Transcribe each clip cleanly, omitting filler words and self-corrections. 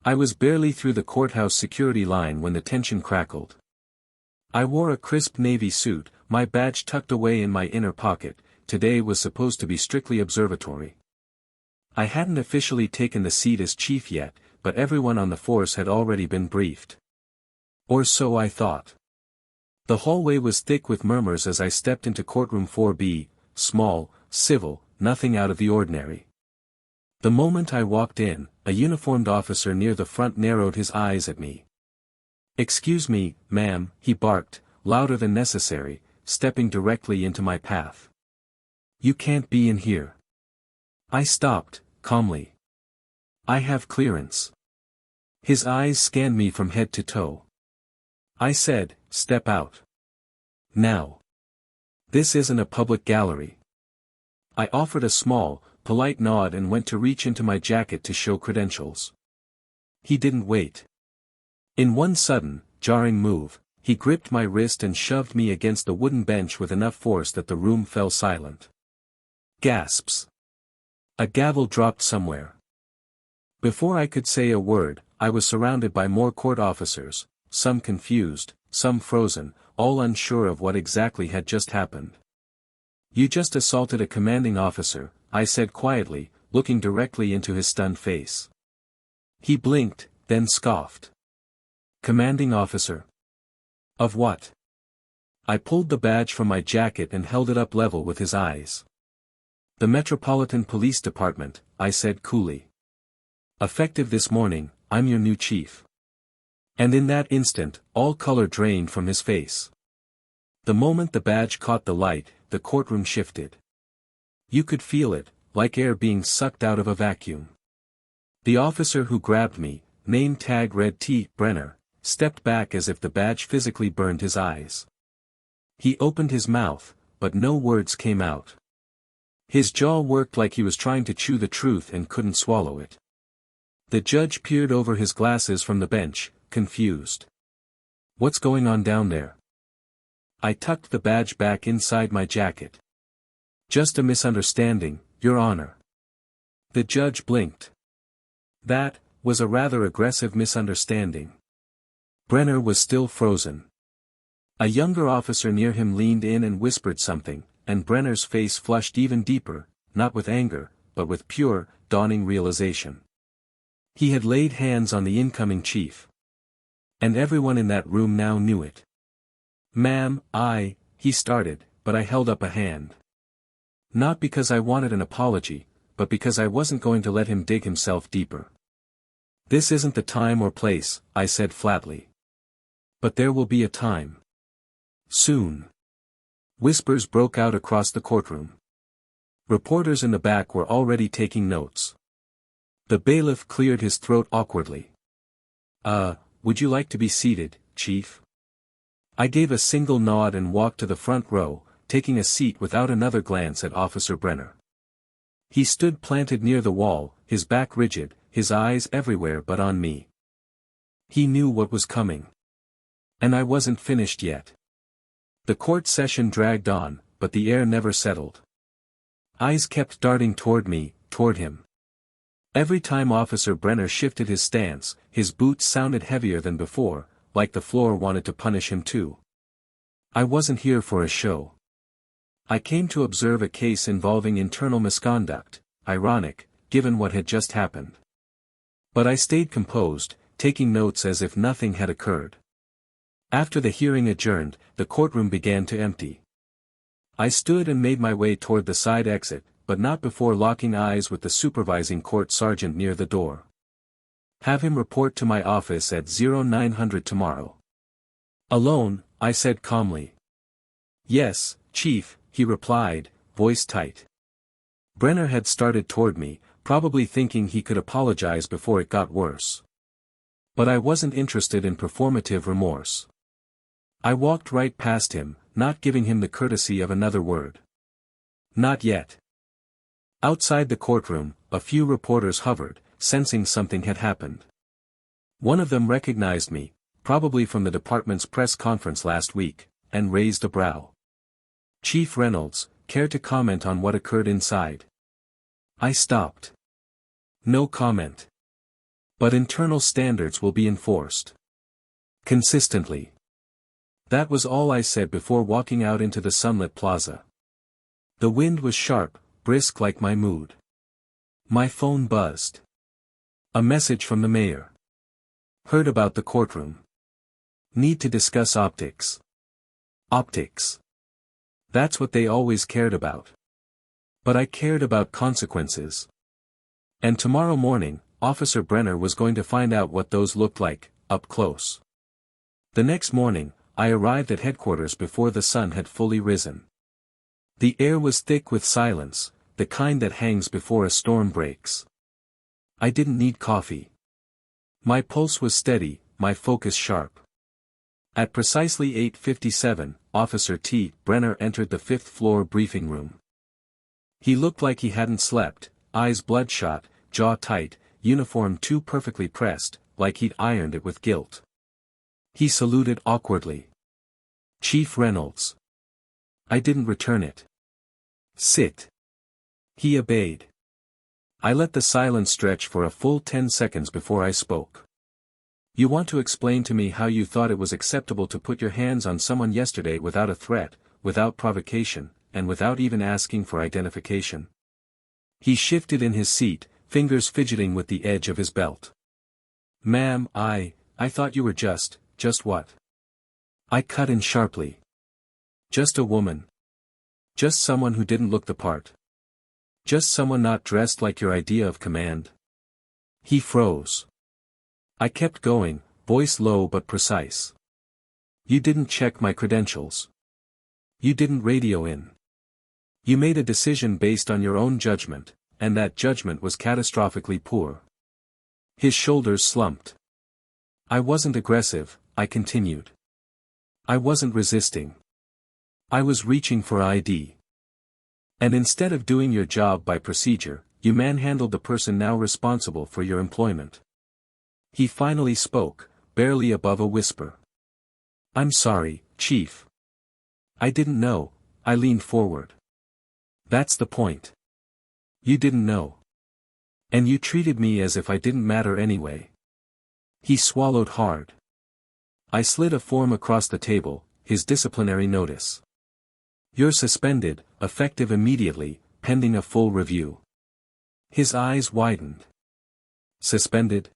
I was barely through the courthouse security line when the tension crackled. I wore a crisp navy suit, my badge tucked away in my inner pocket. Today was supposed to be strictly observatory. I hadn't officially taken the seat as chief yet, but everyone on the force had already been briefed. Or so I thought. The hallway was thick with murmurs as I stepped into courtroom 4B, small, civil, nothing out of the ordinary. The moment I walked in, a uniformed officer near the front narrowed his eyes at me. "Excuse me, ma'am," he barked, louder than necessary, stepping directly into my path. "You can't be in here." I stopped, calmly. "I have clearance." His eyes scanned me from head to toe. I said, "Step out. Now. This isn't a public gallery." I offered a small, polite nod and went to reach into my jacket to show credentials. He didn't wait. In one sudden, jarring move, he gripped my wrist and shoved me against the wooden bench with enough force that the room fell silent. Gasps. A gavel dropped somewhere. Before I could say a word, I was surrounded by more court officers, some confused, some frozen, all unsure of what exactly had just happened. "You just assaulted a commanding officer," I said quietly, looking directly into his stunned face. He blinked, then scoffed. "Commanding officer? Of what?" I pulled the badge from my jacket and held it up level with his eyes. "The Metropolitan Police Department," I said coolly. "Effective this morning, I'm your new chief." And in that instant, all color drained from his face. The moment the badge caught the light, the courtroom shifted. You could feel it, like air being sucked out of a vacuum. The officer who grabbed me, name tag read T. Brenner, stepped back as if the badge physically burned his eyes. He opened his mouth, but no words came out. His jaw worked like he was trying to chew the truth and couldn't swallow it. The judge peered over his glasses from the bench, confused. "What's going on down there?" I tucked the badge back inside my jacket. "Just a misunderstanding, Your Honor." The judge blinked. That was a rather aggressive misunderstanding. Brenner was still frozen. A younger officer near him leaned in and whispered something, and Brenner's face flushed even deeper, not with anger, but with pure, dawning realization. He had laid hands on the incoming chief. And everyone in that room now knew it. "Ma'am, he started, but I held up a hand. Not because I wanted an apology, but because I wasn't going to let him dig himself deeper. "This isn't the time or place," I said flatly. "But there will be a time. Soon." Whispers broke out across the courtroom. Reporters in the back were already taking notes. The bailiff cleared his throat awkwardly. Would you like to be seated, Chief?" I gave a single nod and walked to the front row, taking a seat without another glance at Officer Brenner. He stood planted near the wall, his back rigid, his eyes everywhere but on me. He knew what was coming. And I wasn't finished yet. The court session dragged on, but the air never settled. Eyes kept darting toward me, toward him. Every time Officer Brenner shifted his stance, his boots sounded heavier than before, like the floor wanted to punish him too. I wasn't here for a show. I came to observe a case involving internal misconduct, ironic, given what had just happened. But I stayed composed, taking notes as if nothing had occurred. After the hearing adjourned, the courtroom began to empty. I stood and made my way toward the side exit, but not before locking eyes with the supervising court sergeant near the door. "Have him report to my office at 0900 tomorrow." "Alone," I said calmly. "Yes, Chief," he replied, voice tight. Brenner had started toward me, probably thinking he could apologize before it got worse. But I wasn't interested in performative remorse. I walked right past him, not giving him the courtesy of another word. Not yet. Outside the courtroom, a few reporters hovered, sensing something had happened. One of them recognized me, probably from the department's press conference last week, and raised a brow. "Chief Reynolds, care to comment on what occurred inside?" I stopped. "No comment." But internal standards will be enforced. Consistently. That was all I said before walking out into the sunlit plaza. The wind was sharp, brisk like my mood. My phone buzzed. A message from the mayor. Heard about the courtroom. Need to discuss optics. Optics. That's what they always cared about. But I cared about consequences. And tomorrow morning, Officer Brenner was going to find out what those looked like, up close. The next morning, I arrived at headquarters before the sun had fully risen. The air was thick with silence, the kind that hangs before a storm breaks. I didn't need coffee. My pulse was steady, my focus sharp. At precisely 8:57, Officer T. Brenner entered the fifth-floor briefing room. He looked like he hadn't slept, eyes bloodshot, jaw tight, uniform too perfectly pressed, like he'd ironed it with guilt. He saluted awkwardly. "Chief Reynolds." I didn't return it. "Sit." He obeyed. I let the silence stretch for a full 10 seconds before I spoke. "You want to explain to me how you thought it was acceptable to put your hands on someone yesterday without a threat, without provocation, and without even asking for identification?" He shifted in his seat, fingers fidgeting with the edge of his belt. "Ma'am, I thought you were just what?" I cut in sharply. "Just a woman. Just someone who didn't look the part. Just someone not dressed like your idea of command." He froze. I kept going, voice low but precise. "You didn't check my credentials. You didn't radio in. You made a decision based on your own judgment, and that judgment was catastrophically poor." His shoulders slumped. "I wasn't aggressive," I continued. "I wasn't resisting. I was reaching for ID. And instead of doing your job by procedure, you manhandled the person now responsible for your employment." He finally spoke, barely above a whisper. "I'm sorry, Chief. I didn't know." I leaned forward. "That's the point. You didn't know. And you treated me as if I didn't matter anyway." He swallowed hard. I slid a form across the table, his disciplinary notice. "You're suspended, effective immediately, pending a full review." His eyes widened. "Suspended?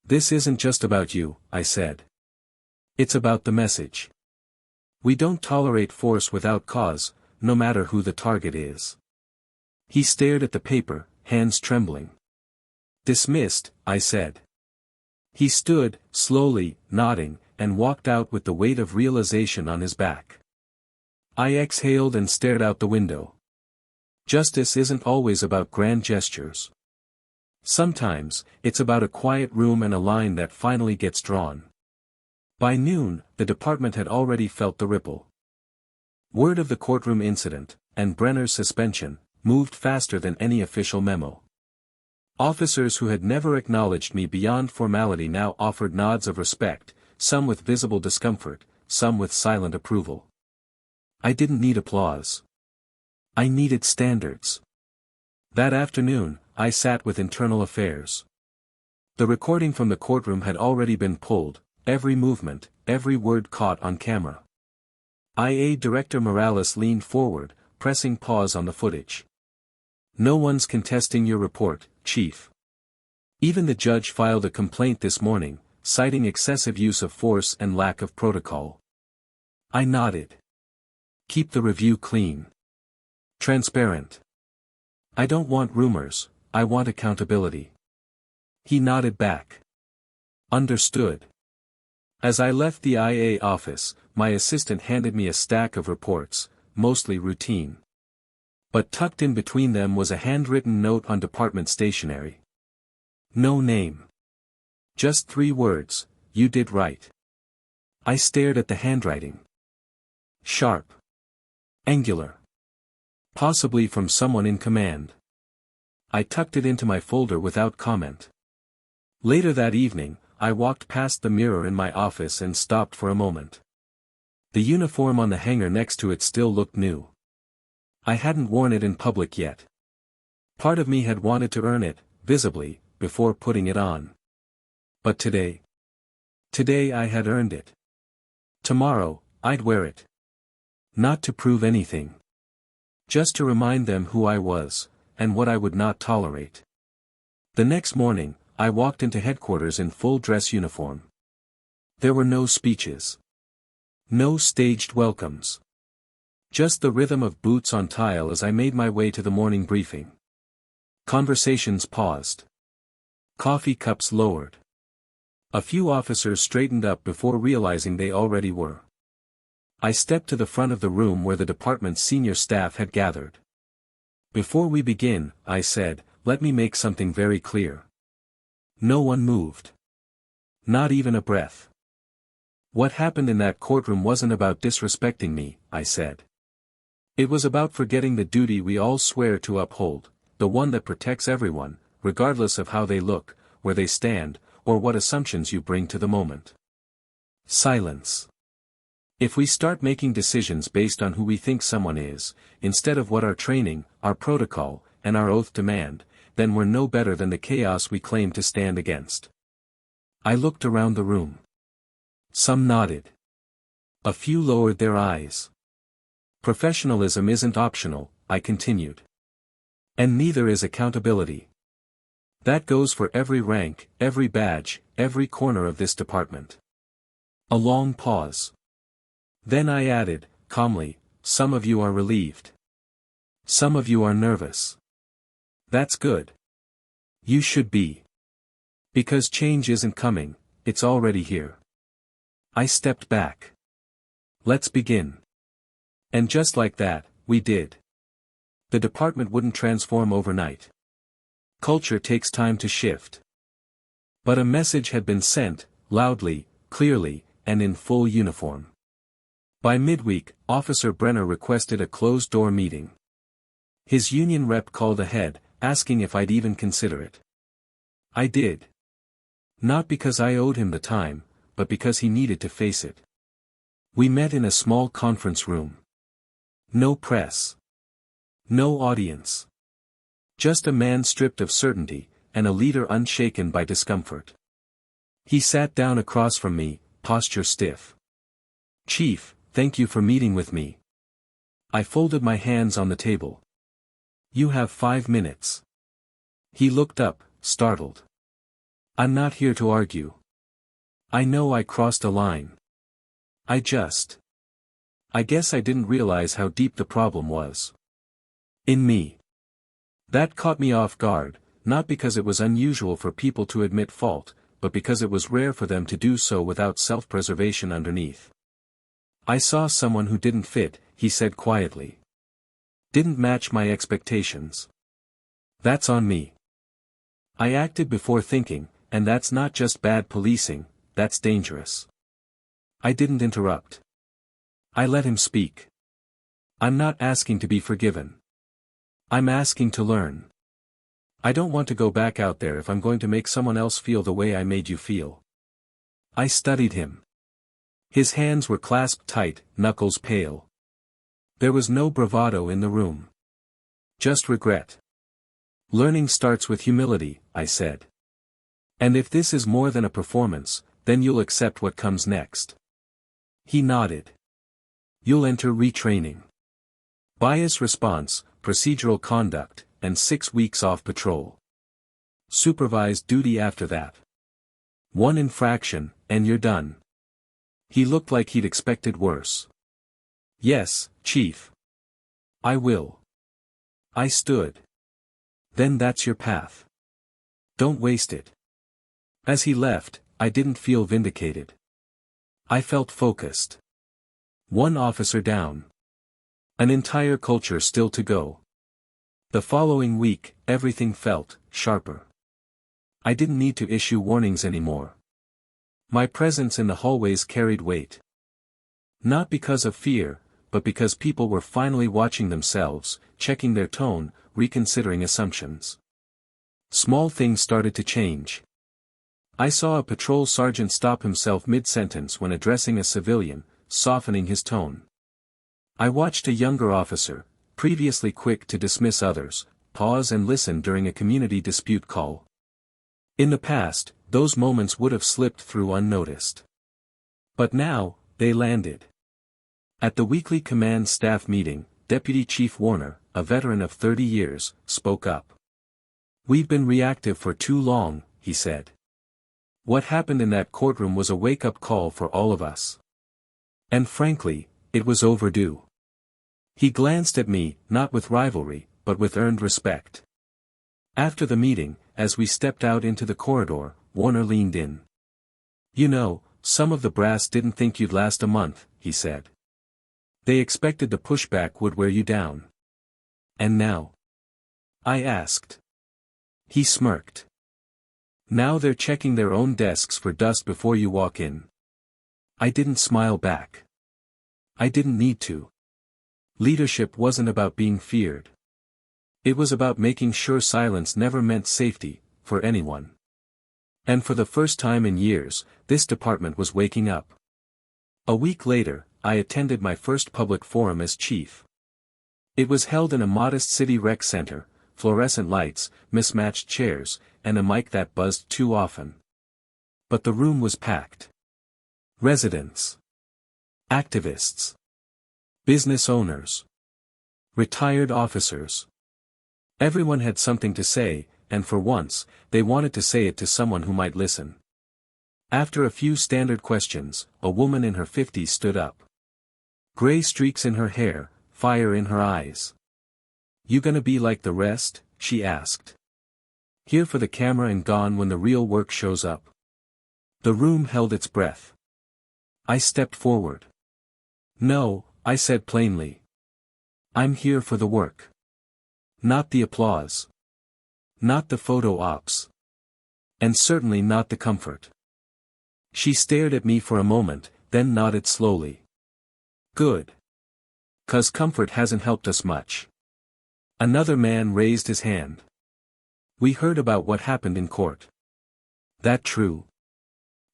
This isn't just about you," I said. "It's about the message. We don't tolerate force without cause, no matter who the target is." He stared at the paper, hands trembling. "Dismissed," I said. He stood, slowly, nodding, and walked out with the weight of realization on his back. I exhaled and stared out the window. Justice isn't always about grand gestures. Sometimes, it's about a quiet room and a line that finally gets drawn. By noon, the department had already felt the ripple. Word of the courtroom incident, and Brenner's suspension, moved faster than any official memo. Officers who had never acknowledged me beyond formality now offered nods of respect, some with visible discomfort, some with silent approval. I didn't need applause. I needed standards. That afternoon, I sat with Internal Affairs. The recording from the courtroom had already been pulled, every movement, every word caught on camera. IA Director Morales leaned forward, pressing pause on the footage. "No one's contesting your report, Chief. Even the judge filed a complaint this morning, citing excessive use of force and lack of protocol." I nodded. "Keep the review clean. Transparent. I don't want rumors, I want accountability." He nodded back. "Understood." As I left the IA office, my assistant handed me a stack of reports, mostly routine. But tucked in between them was a handwritten note on department stationery. No name. Just 3 words, "You did right." I stared at the handwriting. Sharp. Angular. Possibly from someone in command. I tucked it into my folder without comment. Later that evening, I walked past the mirror in my office and stopped for a moment. The uniform on the hanger next to it still looked new. I hadn't worn it in public yet. Part of me had wanted to earn it, visibly, before putting it on. But today I had earned it. Tomorrow, I'd wear it. Not to prove anything. Just to remind them who I was, and what I would not tolerate. The next morning, I walked into headquarters in full dress uniform. There were no speeches. No staged welcomes. Just the rhythm of boots on tile as I made my way to the morning briefing. Conversations paused. Coffee cups lowered. A few officers straightened up before realizing they already were. I stepped to the front of the room where the department's senior staff had gathered. Before we begin, I said, let me make something very clear. No one moved. Not even a breath. What happened in that courtroom wasn't about disrespecting me, I said. It was about forgetting the duty we all swear to uphold, the one that protects everyone, regardless of how they look, where they stand, or what assumptions you bring to the moment. Silence. If we start making decisions based on who we think someone is, instead of what our training, our protocol, and our oath demand, then we're no better than the chaos we claim to stand against. I looked around the room. Some nodded. A few lowered their eyes. Professionalism isn't optional, I continued. And neither is accountability. That goes for every rank, every badge, every corner of this department. A long pause. Then I added, calmly, some of you are relieved. Some of you are nervous. That's good. You should be. Because change isn't coming, it's already here. I stepped back. Let's begin. And just like that, we did. The department wouldn't transform overnight. Culture takes time to shift. But a message had been sent, loudly, clearly, and in full uniform. By midweek, Officer Brenner requested a closed-door meeting. His union rep called ahead, asking if I'd even consider it. I did. Not because I owed him the time, but because he needed to face it. We met in a small conference room. No press. No audience. Just a man stripped of certainty, and a leader unshaken by discomfort. He sat down across from me, posture stiff. Chief, thank you for meeting with me. I folded my hands on the table. You have 5 minutes. He looked up, startled. I'm not here to argue. I know I crossed a line. I guess I didn't realize how deep the problem was. In me. That caught me off guard, not because it was unusual for people to admit fault, but because it was rare for them to do so without self-preservation underneath. I saw someone who didn't fit, he said quietly. Didn't match my expectations. That's on me. I acted before thinking, and that's not just bad policing, that's dangerous. I didn't interrupt. I let him speak. I'm not asking to be forgiven. I'm asking to learn. I don't want to go back out there if I'm going to make someone else feel the way I made you feel. I studied him. His hands were clasped tight, knuckles pale. There was no bravado in the room. Just regret. Learning starts with humility, I said. And if this is more than a performance, then you'll accept what comes next. He nodded. You'll enter retraining. Bias response, procedural conduct, and 6 weeks off patrol. Supervised duty after that. 1 infraction, and you're done. He looked like he'd expected worse. Yes, Chief. I will. I stood. Then that's your path. Don't waste it. As he left, I didn't feel vindicated. I felt focused. 1 officer down. An entire culture still to go. The following week, everything felt sharper. I didn't need to issue warnings anymore. My presence in the hallways carried weight. Not because of fear, but because people were finally watching themselves, checking their tone, reconsidering assumptions. Small things started to change. I saw a patrol sergeant stop himself mid-sentence when addressing a civilian, softening his tone. I watched a younger officer, previously quick to dismiss others, pause and listen during a community dispute call. In the past, those moments would have slipped through unnoticed. But now, they landed. At the weekly command staff meeting, Deputy Chief Warner, a veteran of 30 years, spoke up. "We've been reactive for too long," he said. "What happened in that courtroom was a wake-up call for all of us. And frankly, it was overdue." He glanced at me, not with rivalry, but with earned respect. After the meeting, as we stepped out into the corridor, Warner leaned in. "You know, some of the brass didn't think you'd last a month," he said. "They expected the pushback would wear you down." "And now?" I asked. He smirked. "Now they're checking their own desks for dust before you walk in." I didn't smile back. I didn't need to. Leadership wasn't about being feared. It was about making sure silence never meant safety, for anyone. And for the first time in years, this department was waking up. A week later, I attended my first public forum as chief. It was held in a modest city rec center, fluorescent lights, mismatched chairs, and a mic that buzzed too often. But the room was packed. Residents. Activists. Business owners. Retired officers. Everyone had something to say, and for once, they wanted to say it to someone who might listen. After a few standard questions, a woman in her 50s stood up. Gray streaks in her hair, fire in her eyes. "You gonna be like the rest?" she asked. "Here for the camera and gone when the real work shows up?" The room held its breath. I stepped forward. "No," I said plainly. "I'm here for the work. Not the applause. Not the photo ops. And certainly not the comfort." She stared at me for a moment, then nodded slowly. "Good. 'Cause comfort hasn't helped us much." Another man raised his hand. "We heard about what happened in court." "That true?"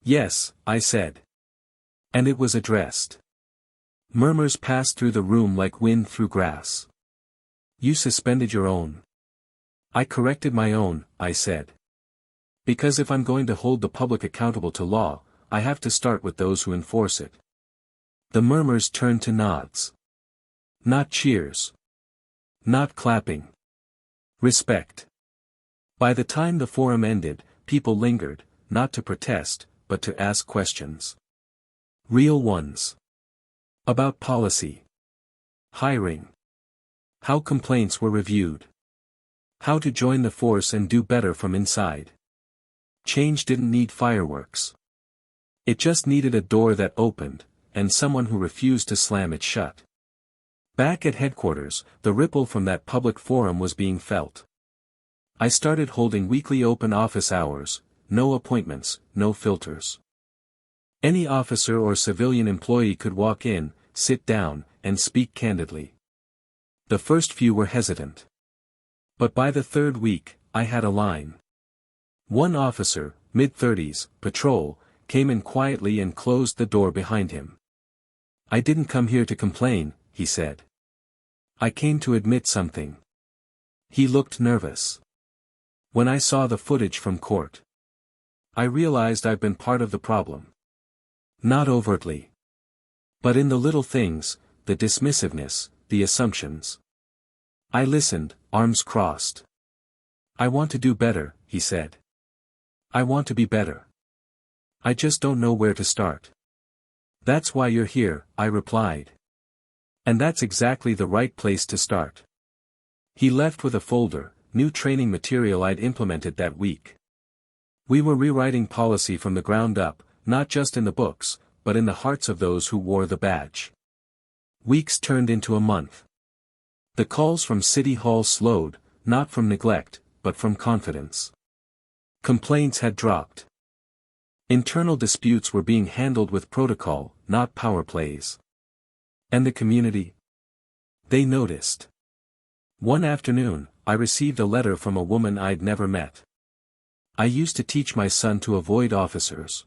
"Yes," I said. "And it was addressed." Murmurs passed through the room like wind through grass. "You suspended your own." "I corrected my own," I said. "Because if I'm going to hold the public accountable to law, I have to start with those who enforce it." The murmurs turned to nods. Not cheers. Not clapping. Respect. By the time the forum ended, people lingered, not to protest, but to ask questions. Real ones. About policy. Hiring. How complaints were reviewed. How to join the force and do better from inside. Change didn't need fireworks. It just needed a door that opened, and someone who refused to slam it shut. Back at headquarters, the ripple from that public forum was being felt. I started holding weekly open office hours, no appointments, no filters. Any officer or civilian employee could walk in, sit down, and speak candidly. The first few were hesitant. But by the third week, I had a line. One officer, mid-30s, patrol, came in quietly and closed the door behind him. "I didn't come here to complain," he said. "I came to admit something." He looked nervous. When I saw the footage from court, I realized I've been part of the problem. Not overtly. But in the little things, the dismissiveness, the assumptions. I listened, arms crossed. "I want to do better," he said. "I want to be better. I just don't know where to start." "That's why you're here," I replied. "And that's exactly the right place to start." He left with a folder, new training material I'd implemented that week. We were rewriting policy from the ground up, not just in the books, but in the hearts of those who wore the badge. Weeks turned into a month. The calls from City Hall slowed, not from neglect, but from confidence. Complaints had dropped. Internal disputes were being handled with protocol, not power plays. And the community? They noticed. One afternoon, I received a letter from a woman I'd never met. "I used to teach my son to avoid officers.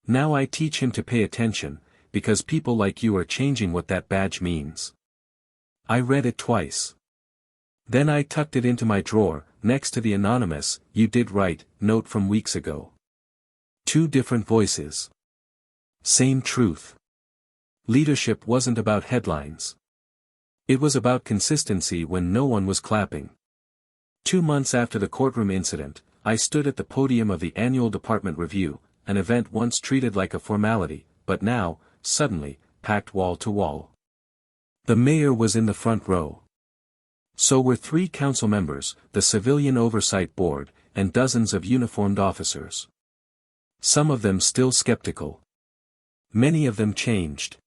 Now I teach him to pay attention, because people like you are changing what that badge means." I read it twice. Then I tucked it into my drawer, next to the anonymous, "You did right" note from weeks ago. Two different voices. Same truth. Leadership wasn't about headlines. It was about consistency when no one was clapping. 2 months after the courtroom incident, I stood at the podium of the annual department review, an event once treated like a formality, but now, suddenly, packed wall to wall. The mayor was in the front row. So were 3 council members, the Civilian Oversight Board, and dozens of uniformed officers. Some of them still skeptical. Many of them changed.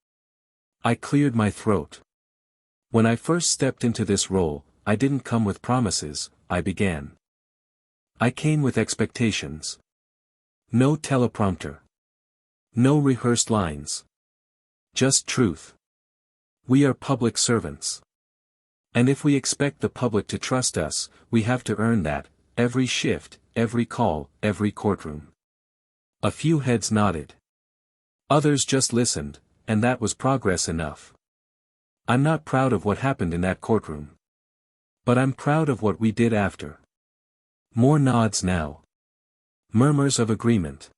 I cleared my throat. When I first stepped into this role, I didn't come with promises, I began. I came with expectations. No teleprompter. No rehearsed lines. Just truth. We are public servants. And if we expect the public to trust us, we have to earn that, every shift, every call, every courtroom. A few heads nodded. Others just listened, and that was progress enough. I'm not proud of what happened in that courtroom. But I'm proud of what we did after. More nods now. Murmurs of agreement.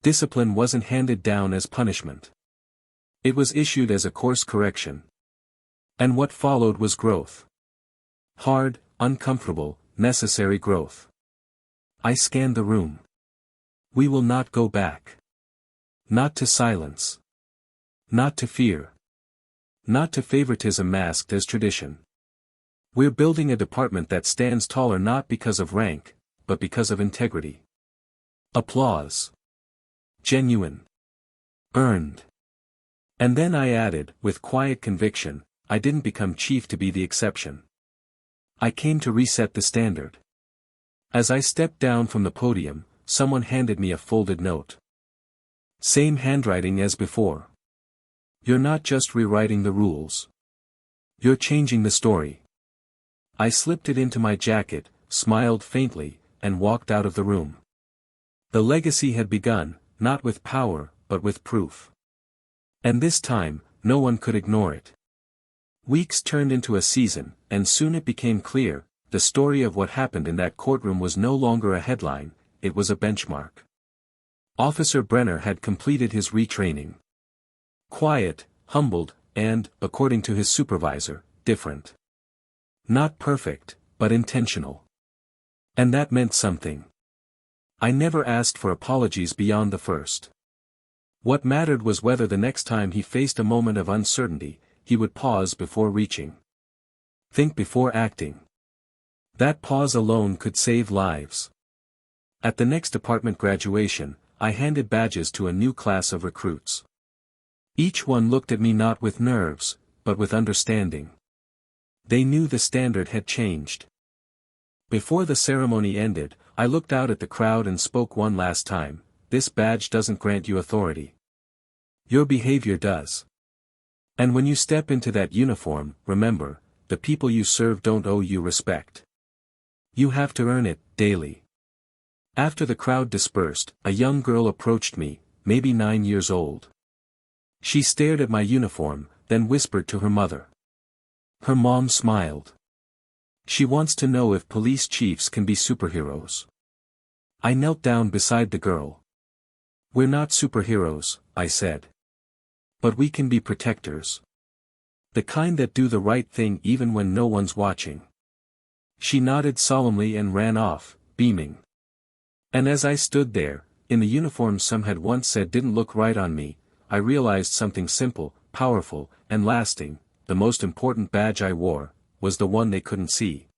Discipline wasn't handed down as punishment. It was issued as a course correction. And what followed was growth. Hard, uncomfortable, necessary growth. I scanned the room. We will not go back. Not to silence. Not to fear. Not to favoritism masked as tradition. We're building a department that stands taller not because of rank, but because of integrity. Applause. Genuine. Earned. And then I added, with quiet conviction, I didn't become chief to be the exception. I came to reset the standard. As I stepped down from the podium, someone handed me a folded note. Same handwriting as before. You're not just rewriting the rules. You're changing the story. I slipped it into my jacket, smiled faintly, and walked out of the room. The legacy had begun, not with power, but with proof. And this time, no one could ignore it. Weeks turned into a season, and soon it became clear, the story of what happened in that courtroom was no longer a headline, it was a benchmark. Officer Brenner had completed his retraining. Quiet, humbled, and, according to his supervisor, different. Not perfect, but intentional. And that meant something. I never asked for apologies beyond the first. What mattered was whether the next time he faced a moment of uncertainty, he would pause before reaching. Think before acting. That pause alone could save lives. At the next department graduation, I handed badges to a new class of recruits. Each one looked at me not with nerves, but with understanding. They knew the standard had changed. Before the ceremony ended, I looked out at the crowd and spoke one last time, this badge doesn't grant you authority. Your behavior does. And when you step into that uniform, remember, the people you serve don't owe you respect. You have to earn it, daily. After the crowd dispersed, a young girl approached me, maybe 9 years old. She stared at my uniform, then whispered to her mother. Her mom smiled. She wants to know if police chiefs can be superheroes. I knelt down beside the girl. We're not superheroes, I said. But we can be protectors. The kind that do the right thing even when no one's watching. She nodded solemnly and ran off, beaming. And as I stood there, in the uniform some had once said didn't look right on me, I realized something simple, powerful, and lasting, the most important badge I wore, was the one they couldn't see.